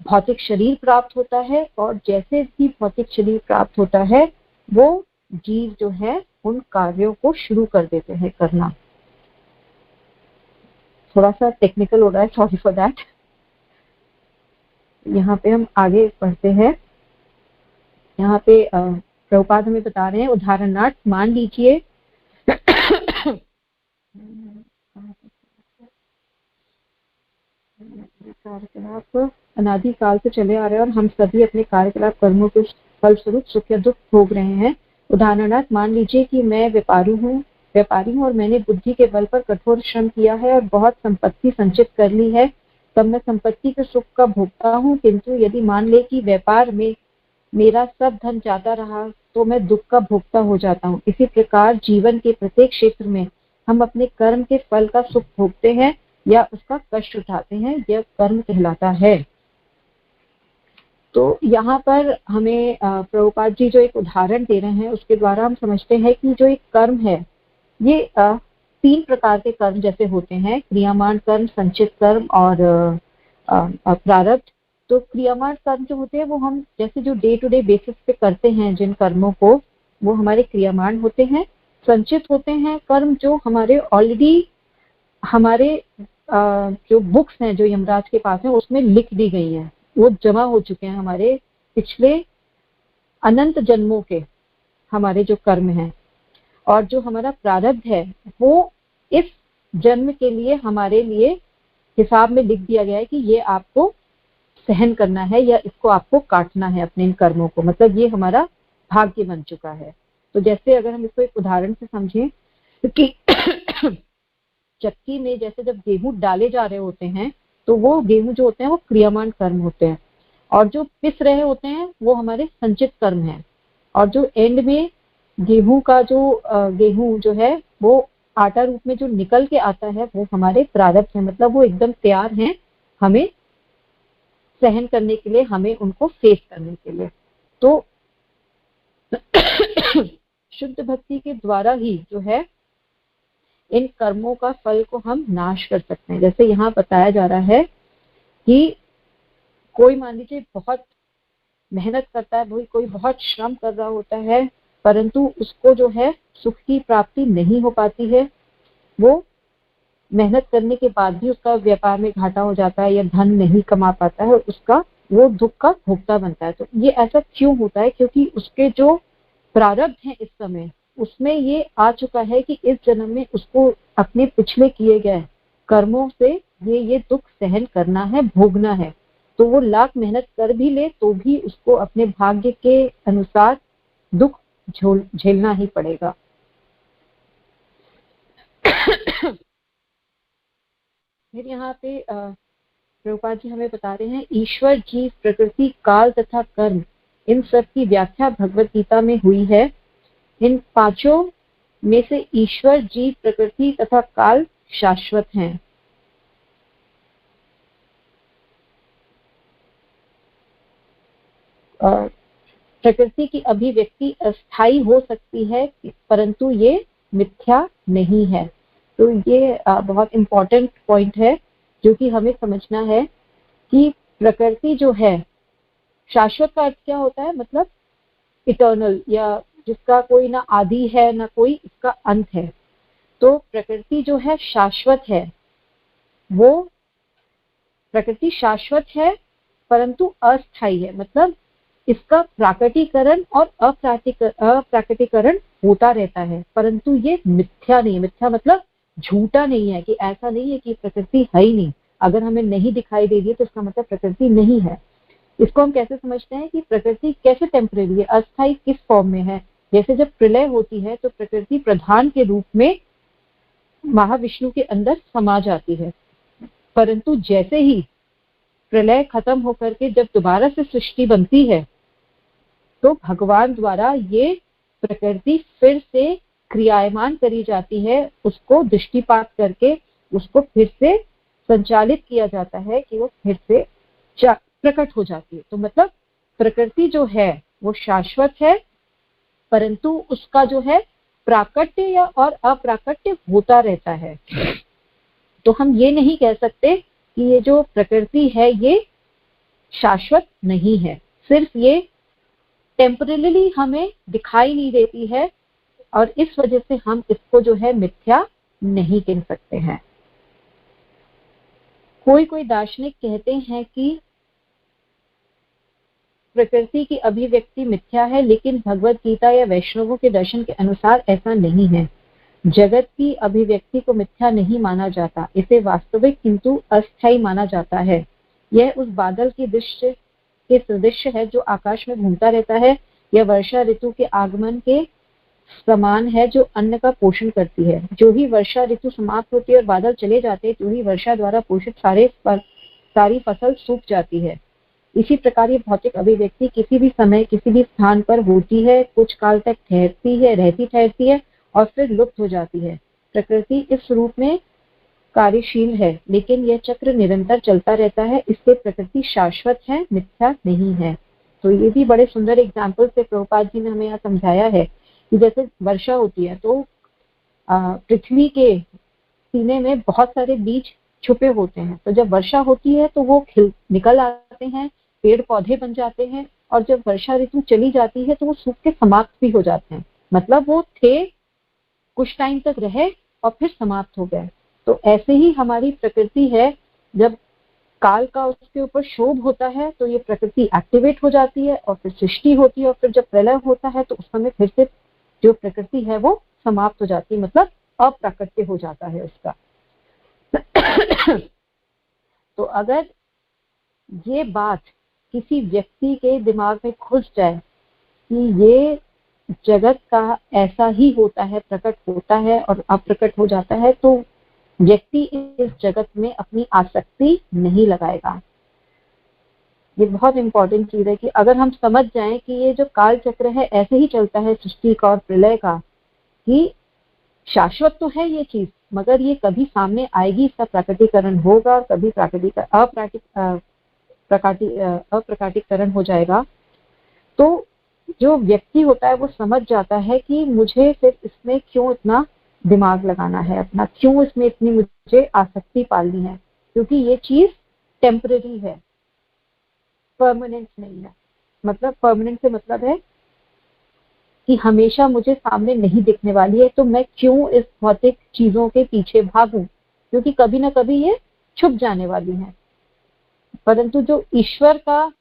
भौतिक शरीर प्राप्त होता है। और जैसे ही भौतिक शरीर प्राप्त होता है वो जीव जो है उन कार्यों को शुरू कर देते हैं करना। थोड़ा सा टेक्निकल हो रहा है, सॉरी फॉर दैट। यहाँ पे हम आगे पढ़ते हैं। यहाँ पे प्रभुपाद हमें बता रहे हैं, उदाहरणार्थ मान लीजिए कार्यकलाप अनादिकाल से चले आ रहे हैं और हम सभी अपने कार्यकलाप कर्मों के फलस्वरूप सुख या दुख भोग रहे हैं। उदाहरणार्थ मान लीजिए कि मैं व्यापारी हूँ और मैंने बुद्धि के बल पर कठोर श्रम किया है और बहुत संपत्ति संचित कर ली है, तब मैं संपत्ति के सुख का भोगता हूँ। किंतु यदि मान ले कि व्यापार में मेरा सब धन जाता रहा तो मैं दुख का भोगता हो जाता हूँ। इसी प्रकार जीवन के प्रत्येक क्षेत्र में हम अपने कर्म के फल का सुख भोगते हैं या उसका कष्ट उठाते हैं, यह कर्म कहलाता है। तो यहाँ पर हमें प्रभुपाद जी जो एक उदाहरण दे रहे हैं उसके द्वारा हम समझते हैं कि जो एक कर्म है ये 3 प्रकार के कर्म जैसे होते हैं, क्रियामान कर्म, संचित कर्म और प्रारब्ध। तो क्रियामान कर्म जो होते हैं वो हम जैसे जो डे टू डे बेसिस पे करते हैं जिन कर्मों को, वो हमारे क्रियामान होते हैं। संचित होते हैं कर्म जो हमारे ऑलरेडी हमारे जो बुक्स हैं जो यमराज के पास है उसमें लिख दी गई हैं, वो जमा हो चुके हैं हमारे पिछले अनंत जन्मों के हमारे जो कर्म हैं। और जो हमारा प्रारब्ध है वो इस जन्म के लिए हमारे लिए हिसाब में लिख दिया गया है कि ये आपको सहन करना है या इसको आपको काटना है अपने इन कर्मों को। मतलब ये हमारा भाग्य बन चुका है। तो जैसे अगर हम इसको एक उदाहरण से समझें कि चक्की में जैसे जब गेहूं डाले जा रहे होते हैं तो वो गेहूं जो होते हैं वो क्रियामान कर्म होते हैं, और जो पिस रहे होते हैं वो हमारे संचित कर्म हैं। और जो एंड में गेहूं का गेहूं जो है वो आटा रूप में जो निकल के आता है वो हमारे प्रारब्ध है। मतलब वो एकदम तैयार हैं हमें सहन करने के लिए, हमें उनको फेस करने के लिए। तो शुद्ध भक्ति के द्वारा ही जो है इन कर्मों का फल को हम नाश कर सकते हैं। जैसे यहाँ बताया जा रहा है कि कोई मान लीजिए बहुत मेहनत करता है, कोई बहुत श्रम कर रहा होता है, परंतु उसको जो है सुख की प्राप्ति नहीं हो पाती है। वो मेहनत करने के बाद भी उसका व्यापार में घाटा हो जाता है या धन नहीं कमा पाता है, उसका वो दुख का भोक्ता बनता है। तो ये ऐसा क्यों होता है? क्योंकि उसके जो प्रारब्ध है इस समय उसमें ये आ चुका है कि इस जन्म में उसको अपने पिछले किए गए कर्मों से ये दुख सहन करना है, भोगना है। तो वो लाख मेहनत कर भी ले तो भी उसको अपने भाग्य के अनुसार दुख झेलना ही पड़ेगा। फिर यहाँ पे प्रभुपाद जी हमें बता रहे हैं, ईश्वर, जीव, प्रकृति, काल तथा कर्म, इन सब की व्याख्या भगवत गीता में हुई है। इन पांचों में से ईश्वर, जीव, प्रकृति तथा काल शाश्वत हैं। प्रकृति की अभिव्यक्ति अस्थायी हो सकती है परंतु ये मिथ्या नहीं है। तो ये बहुत इम्पोर्टेंट पॉइंट है जो कि हमें समझना है कि प्रकृति जो है, शाश्वत का अर्थ क्या होता है, मतलब इटर्नल, या जिसका कोई ना आदि है ना कोई इसका अंत है। तो प्रकृति जो है शाश्वत है, वो प्रकृति शाश्वत है परंतु अस्थायी है, मतलब इसका प्राकृतिकरण और अप्राकृतिकरण होता रहता है, परंतु ये मिथ्या नहीं है। मिथ्या मतलब झूठा नहीं है, कि ऐसा नहीं है कि प्रकृति है ही नहीं, अगर हमें नहीं दिखाई दे रही है तो इसका मतलब प्रकृति नहीं है। इसको हम कैसे समझते हैं कि प्रकृति कैसे टेम्परेरी है, अस्थायी किस फॉर्म में है। जैसे जब प्रलय होती है तो प्रकृति प्रधान के रूप में महाविष्णु के अंदर समा जाती है, परंतु जैसे ही प्रलय खत्म होकर के जब दोबारा से सृष्टि बनती है तो भगवान द्वारा ये प्रकृति फिर से क्रियायमान करी जाती है, उसको दृष्टिपात करके उसको फिर से संचालित किया जाता है कि वो फिर से प्रकट हो जाती है। तो मतलब प्रकृति जो है वो शाश्वत है, परंतु उसका जो है प्राकट्य या और अप्राकट्य होता रहता है। तो हम ये नहीं कह सकते कि ये जो प्रकृति है ये शाश्वत नहीं है, सिर्फ ये टेम्परेली हमें दिखाई नहीं देती है और इस वजह से हम इसको जो है मिथ्या नहीं कह सकते हैं। कोई दार्शनिक कहते हैं कि प्रकृति की अभिव्यक्ति मिथ्या है, लेकिन भगवत गीता या वैष्णवों के दर्शन के अनुसार ऐसा नहीं है। जगत की अभिव्यक्ति को मिथ्या नहीं माना जाता, इसे वास्तविक किंतु अस्थायी माना जाता है। यह उस बादल की दृश्य के सदृश है जो आकाश में घूमता रहता है, यह वर्षा ऋतु के आगमन के समान है जो अन्न का पोषण करती है। जो ही वर्षा ऋतु समाप्त होती है और बादल चले जाते हैं, तो ही वर्षा द्वारा पोषित सारी फसल सूख जाती है। इसी प्रकार ये भौतिक अभिव्यक्ति किसी भी समय किसी भी स्थान पर होती है, कुछ काल तक ठहरती है और फिर लुप्त हो जाती है। प्रकृति इस रूप में कार्यशील है, लेकिन यह चक्र निरंतर चलता रहता है, इससे प्रकृति शाश्वत है, मिथ्या नहीं है। तो ये भी बड़े सुंदर एग्जाम्पल से प्रभुपाद जी ने हमें यहाँ समझाया है कि जैसे वर्षा होती है तो पृथ्वी के सीने में बहुत सारे बीज छुपे होते हैं, तो जब वर्षा होती है तो वो निकल आते हैं, पेड़ पौधे बन जाते हैं, और जब वर्षा ऋतु चली जाती है तो वो सूख के समाप्त भी हो जाते हैं। मतलब वो थे, कुछ टाइम तक रहे और फिर समाप्त हो गए। तो ऐसे ही हमारी प्रकृति है, जब काल का उसके ऊपर शोभ होता है तो ये प्रकृति एक्टिवेट हो जाती है और फिर सृष्टि होती है, और फिर जब प्रलय होता है तो उस समय फिर से जो प्रकृति है वो समाप्त हो जाती है, मतलब अप्राकृत्य हो जाता है उसका। तो अगर ये बात किसी व्यक्ति के दिमाग में घुस जाए कि ये जगत का ऐसा ही होता है, प्रकट होता है और अप्रकट हो जाता है, तो व्यक्ति इस जगत में अपनी आसक्ति नहीं लगाएगा। ये बहुत इंपॉर्टेंट चीज है कि अगर हम समझ जाएं कि ये जो काल चक्र है ऐसे ही चलता है सृष्टि का और प्रलय का, कि शाश्वत तो है ये चीज, मगर ये कभी सामने आएगी, इसका प्राकृतिकरण होगा और कभी अप्राकृतिकरण हो जाएगा। तो जो व्यक्ति होता है वो समझ जाता है कि मुझे फिर इसमें क्यों इतना दिमाग लगाना है अपना, क्यों इसमें इतनी मुझे आसक्ति पालनी है, क्योंकि ये चीज टेम्परेरी है, परमानेंट नहीं है। मतलब परमानेंट से मतलब है कि हमेशा मुझे सामने नहीं दिखने वाली है, तो मैं क्यों इस भौतिक चीजों के पीछे भागूं, क्योंकि कभी ना कभी ये छुप जाने वाली है। परंतु जो ईश्वर का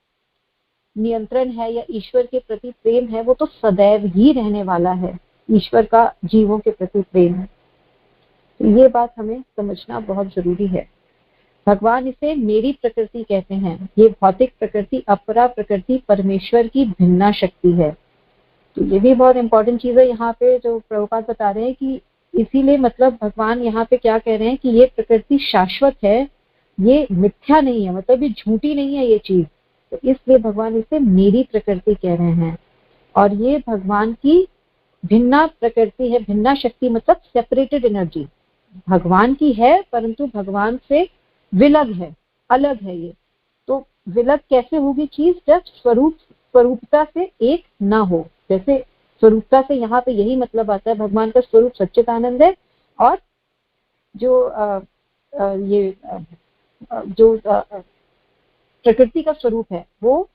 नियंत्रण है या ईश्वर के प्रति प्रेम है वो तो सदैव ही रहने वाला है, ईश्वर का जीवों के प्रति प्रेम है। तो ये बात हमें समझना बहुत जरूरी है। भगवान इसे मेरी प्रकृति कहते हैं। ये भौतिक प्रकृति अपरा प्रकृति परमेश्वर की भिन्ना शक्ति है। तो ये भी बहुत इंपॉर्टेंट चीज है यहाँ पे जो प्रभुपाद बता रहे हैं कि इसीलिए मतलब भगवान यहाँ पे क्या कह रहे हैं कि ये प्रकृति शाश्वत है, ये मिथ्या नहीं है, मतलब ये झूठी नहीं है ये चीज। तो इसलिए भगवान इसे मेरी प्रकृति कह रहे हैं और ये भगवान की भिन्ना प्रकृति है, भिन्ना शक्ति मतलब सेपरेटेड एनर्जी भगवान की है, परंतु भगवान से विलग है, अलग है ये। तो विलग कैसे होगी चीज, जब स्वरूपता से एक ना हो। जैसे स्वरूपता से यहाँ पे यही मतलब आता है, भगवान का स्वरूप सच्चिदानंद है, और जो प्रकृति का स्वरूप है वो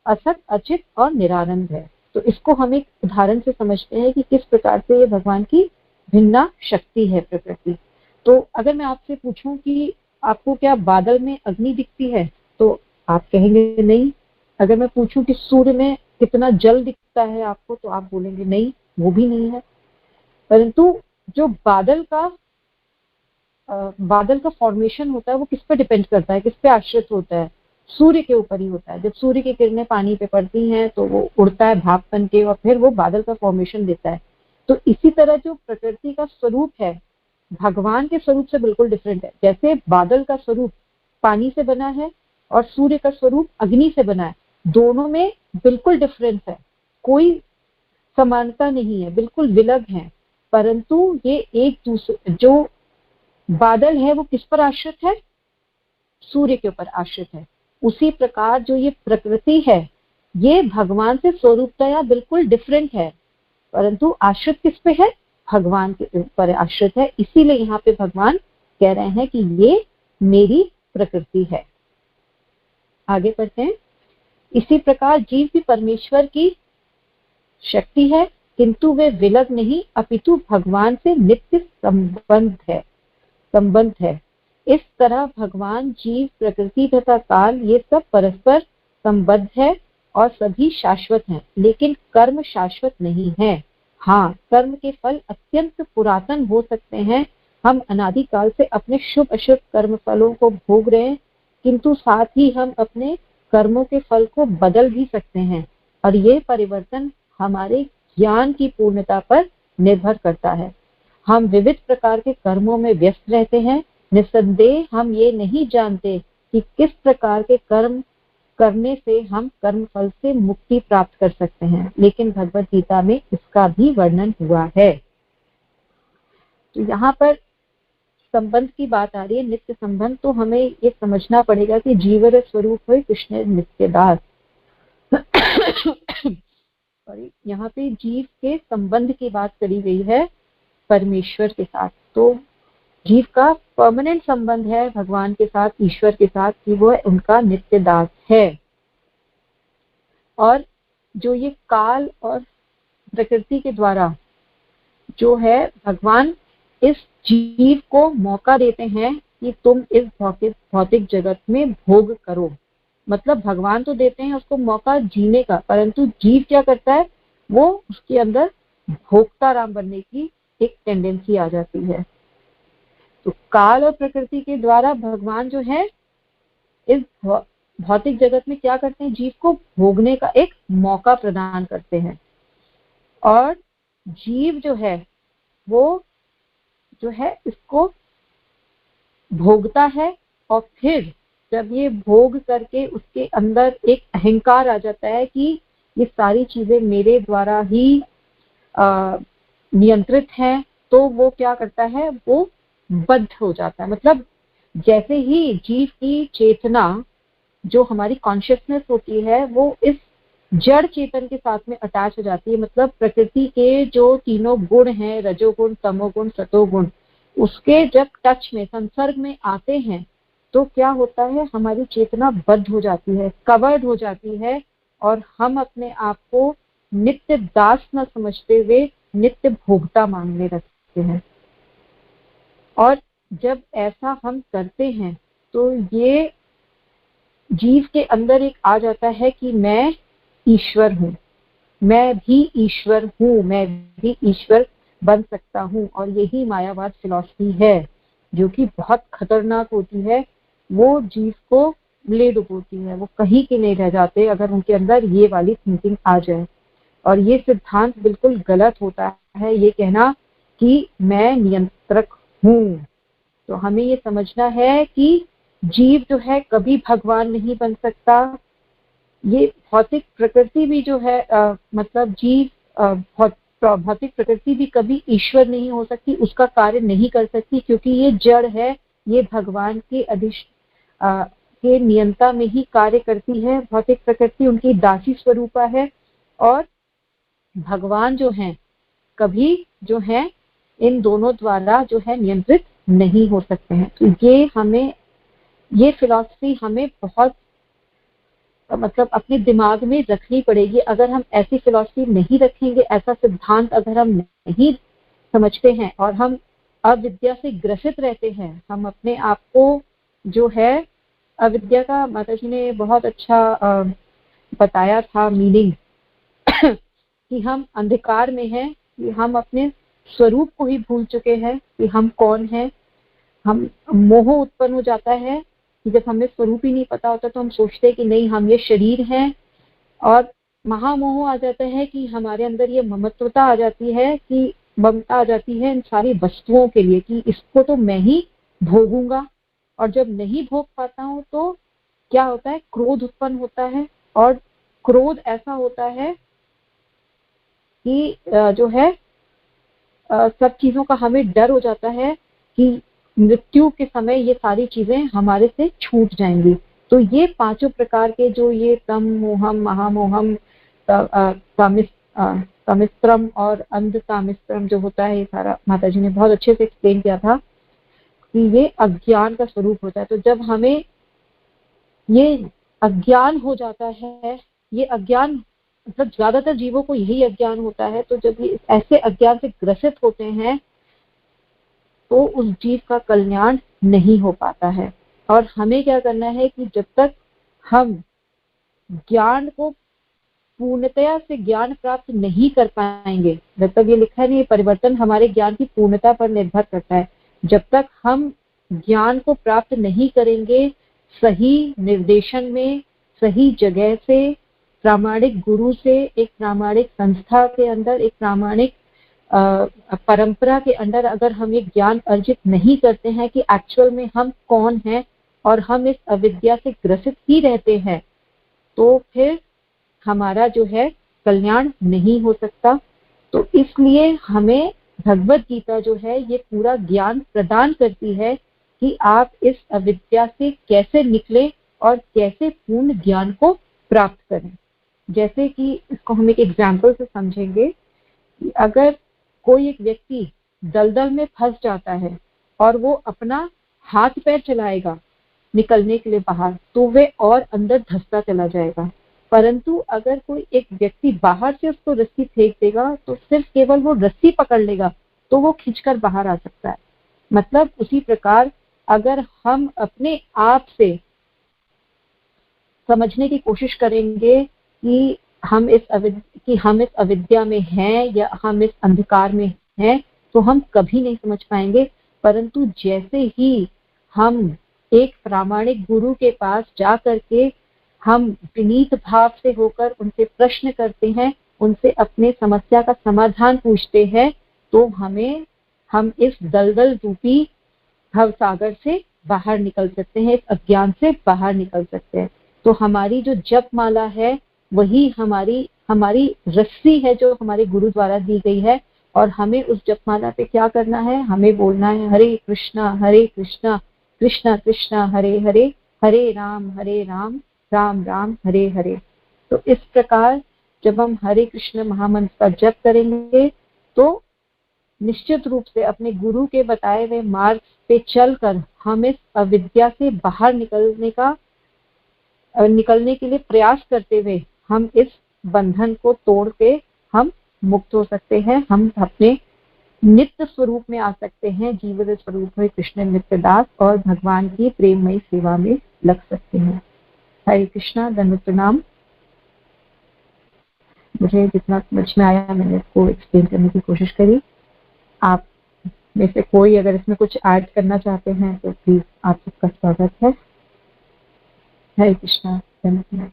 असत, अचित और निरानंद है। तो इसको हम एक उदाहरण से समझते हैं कि किस प्रकार से ये भगवान की भिन्ना शक्ति है प्रकृति। तो अगर मैं आपसे पूछूं कि आपको क्या बादल में अग्नि दिखती है, तो आप कहेंगे नहीं। अगर मैं पूछूं कि सूर्य में कितना जल दिखता है आपको, तो आप बोलेंगे नहीं, वो भी नहीं है। परंतु जो बादल का फॉर्मेशन होता है वो किस पर डिपेंड करता है, किस पे आश्रित होता है, सूर्य के ऊपर ही होता है। जब सूर्य की किरणें पानी पे पड़ती हैं तो वो उड़ता है भाप बन के, और फिर वो बादल का फॉर्मेशन देता है। तो इसी तरह जो प्रकृति का स्वरूप है भगवान के स्वरूप से बिल्कुल डिफरेंट है। जैसे बादल का स्वरूप पानी से बना है और सूर्य का स्वरूप अग्नि से बना है, दोनों में बिल्कुल डिफरेंस है, कोई समानता नहीं है, बिल्कुल विलग है। परंतु ये एक दूसरे, जो बादल है वो किस पर आश्रित है, सूर्य के ऊपर आश्रित है। उसी प्रकार जो ये प्रकृति है ये भगवान से स्वरूपतया बिल्कुल डिफरेंट है, परंतु आश्रित किस पे है, भगवान के ऊपर आश्रित है। इसीलिए यहाँ पे भगवान कह रहे हैं कि ये मेरी प्रकृति है। आगे बढ़ते हैं। इसी प्रकार जीव भी परमेश्वर की शक्ति है, किंतु वे विलग नहीं अपितु भगवान से नित्य संबंध है। इस तरह भगवान, जीव, प्रकृति तथा काल ये सब परस्पर संबद्ध है और सभी शाश्वत हैं, लेकिन कर्म शाश्वत नहीं है। हाँ, कर्म के फल अत्यंत पुरातन हो सकते हैं। हम अनादिकाल से अपने शुभ अशुभ कर्म फलों को भोग रहे हैं, किंतु साथ ही हम अपने कर्मों के फल को बदल भी सकते हैं, और ये परिवर्तन हमारे ज्ञान की पूर्णता पर निर्भर करता है। हम विविध प्रकार के कर्मों में व्यस्त रहते हैं। निस्संदेह हम ये नहीं जानते कि किस प्रकार के कर्म करने से हम कर्म फल से मुक्ति प्राप्त कर सकते हैं, लेकिन भगवत गीता में इसका भी वर्णन हुआ है। तो यहाँ पर संबंध की बात आ रही है, नित्य संबंध। तो हमें ये समझना पड़ेगा कि जीवर स्वरूप है कृष्ण नित्य दास। यहाँ पे जीव के संबंध की बात करी गई है परमेश्वर के साथ। तो जीव का परमानेंट संबंध है भगवान के साथ, ईश्वर के साथ, कि वो उनका नित्य दास है। और जो ये काल और प्रकृति के द्वारा जो है भगवान इस जीव को मौका देते हैं कि तुम इस भौतिक जगत में भोग करो। मतलब भगवान तो देते हैं उसको मौका जीने का, परंतु जीव क्या करता है, वो उसके अंदर भोक्ताराम बनने की एक टेंडेंसी आ जाती है। तो काल और प्रकृति के द्वारा भगवान जो है इस भौतिक जगत में क्या करते हैं, जीव को भोगने का एक मौका प्रदान करते हैं। और जीव जो है वो जो है इसको भोगता है, और फिर जब ये भोग करके उसके अंदर एक अहंकार आ जाता है कि ये सारी चीजें मेरे द्वारा ही नियंत्रित हैं, तो वो क्या करता है, वो बद्ध हो जाता है। मतलब जैसे ही जीव की चेतना, जो हमारी कॉन्शियसनेस होती है, वो इस जड़ चेतन के साथ में अटैच हो जाती है। मतलब प्रकृति के जो तीनों गुण हैं, रजोगुण, तमोगुण, सतोगुण, उसके जब टच में, संसर्ग में आते हैं, तो क्या होता है, हमारी चेतना बद्ध हो जाती है, कवर्ड हो जाती है, और हम अपने आप को नित्य दास न समझते हुए नित्य भोक्ता मानने लगते हैं। और जब ऐसा हम करते हैं तो ये जीव के अंदर एक आ जाता है कि मैं ईश्वर हूँ, मैं भी ईश्वर हूँ, मैं भी ईश्वर बन सकता हूँ। और यही मायावाद फिलॉसफी है जो कि बहुत खतरनाक होती है। वो जीव को ले डुबोती है, वो कहीं के नहीं रह जाते अगर उनके अंदर ये वाली थिंकिंग आ जाए। और ये सिद्धांत बिल्कुल गलत होता है, ये कहना कि मैं नियंत्रक हूँ। तो हमें ये समझना है कि जीव जो है कभी भगवान नहीं बन सकता। ये भौतिक प्रकृति भी जो है मतलब जीव भौतिक प्रकृति भी कभी ईश्वर नहीं हो सकती, उसका कार्य नहीं कर सकती, क्योंकि ये जड़ है, ये भगवान के के नियंता में ही कार्य करती है। भौतिक प्रकृति उनकी दासी स्वरूपा है और भगवान जो है कभी जो है इन दोनों द्वारा जो है नियंत्रित नहीं हो सकते हैं। तो ये फिलॉसफी हमें बहुत मतलब अपने दिमाग में रखनी पड़ेगी। अगर हम ऐसी फिलॉसफी नहीं रखेंगे, ऐसा सिद्धांत अगर हम नहीं समझते हैं और हम अविद्या से ग्रसित रहते हैं, हम अपने आप को जो है अविद्या का, माता जी ने बहुत अच्छा बताया था मीनिंग कि हम अंधकार में हैं, कि हम अपने स्वरूप को ही भूल चुके हैं कि हम कौन हैं। हम मोह उत्पन्न हो जाता है कि जब हमें स्वरूप ही नहीं पता होता तो हम सोचते हैं कि नहीं हम ये शरीर हैं, और महामोह आ जाता है कि हमारे अंदर ये ममत्वता आ जाती है, कि ममता आ जाती है इन सारी वस्तुओं के लिए कि इसको तो मैं ही भोगूंगा। और जब नहीं भोग पाता हूं तो क्या होता है, क्रोध उत्पन्न होता है। और क्रोध ऐसा होता है कि जो है सब चीजों का हमें डर हो जाता है कि मृत्यु के समय ये सारी चीजें हमारे से छूट जाएंगी। तो ये पांचों प्रकार के जो ये तम मोहम महामोहम तामिस्त्रम और अंध तामिस्त्रम जो होता है, ये सारा माता जी ने बहुत अच्छे से एक्सप्लेन किया था कि ये अज्ञान का स्वरूप होता है। तो जब हमें ये अज्ञान हो जाता है, ये अज्ञान मतलब ज्यादातर जीवों को यही अज्ञान होता है, तो जब ये ऐसे अज्ञान से ग्रसित होते हैं तो उस जीव का कल्याण नहीं हो पाता है। और हमें क्या करना है कि जब तक हम ज्ञान को पूर्णतया से ज्ञान प्राप्त नहीं कर पाएंगे, जब तक ये लिखा नहीं, परिवर्तन हमारे ज्ञान की पूर्णता पर निर्भर करता है। जब तक हम ज्ञान को प्राप्त नहीं करेंगे सही निर्देशन में, सही जगह से, प्रामाणिक गुरु से, एक प्रामाणिक संस्था के अंदर, एक प्रामाणिक परंपरा के अंदर अगर हम ये ज्ञान अर्जित नहीं करते हैं कि एक्चुअल में हम कौन हैं और हम इस अविद्या से ग्रसित ही रहते हैं, तो फिर हमारा जो है कल्याण नहीं हो सकता। तो इसलिए हमें भगवत गीता जो है ये पूरा ज्ञान प्रदान करती है कि आप इस अविद्या से कैसे निकले और कैसे पूर्ण ज्ञान को प्राप्त करें। जैसे कि इसको हम एक एग्जाम्पल से समझेंगे कि अगर कोई एक व्यक्ति दलदल में फंस जाता है और वो अपना हाथ पैर चलाएगा निकलने के लिए बाहर, तो वे और अंदर धंसता चला जाएगा। परंतु अगर कोई एक व्यक्ति बाहर से उसको रस्सी फेंक देगा तो सिर्फ केवल वो रस्सी पकड़ लेगा तो वो खींचकर बाहर आ सकता है। मतलब उसी प्रकार अगर हम अपने आप से समझने की कोशिश करेंगे कि हम इस अविद्या में हैं या हम इस अंधकार में हैं, तो हम कभी नहीं समझ पाएंगे। परंतु जैसे ही हम एक प्रामाणिक गुरु के पास जा करके हम विनीत भाव से होकर उनसे प्रश्न करते हैं, उनसे अपने समस्या का समाधान पूछते हैं, तो हम इस दलदल रूपी भवसागर से बाहर निकल सकते हैं, इस अज्ञान से बाहर निकल सकते हैं। तो हमारी जो जप माला है वही हमारी हमारी रस्सी है जो हमारे गुरु द्वारा दी गई है। और हमें उस जपमाला पे क्या करना है, हमें बोलना है हरे कृष्णा कृष्णा कृष्णा हरे हरे, हरे राम राम राम हरे हरे। तो इस प्रकार जब हम हरे कृष्ण महामंत्र का जप करेंगे तो निश्चित रूप से अपने गुरु के बताए हुए मार्ग पे चलकर हम इस अविद्या से बाहर निकलने के लिए प्रयास करते हुए हम इस बंधन को तोड़ के हम मुक्त हो सकते हैं। हम अपने नित्य स्वरूप में आ सकते हैं, जीवित स्वरूप में कृष्ण नित्य दास, और भगवान की प्रेममयी सेवा में लग सकते हैं। हरे कृष्णा, धन्य प्रणाम। मुझे जितना समझ में आया मैंने इसको एक्सप्लेन करने की कोशिश करी। आप में से कोई अगर इसमें कुछ ऐड करना चाहते हैं तो प्लीज आप सबका स्वागत है। हरे कृष्णा, धन्य प्रणाम।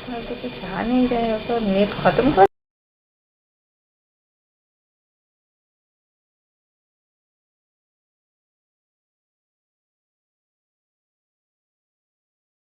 तो कुछ आ नहीं रहे हो तो नेट खत्म कर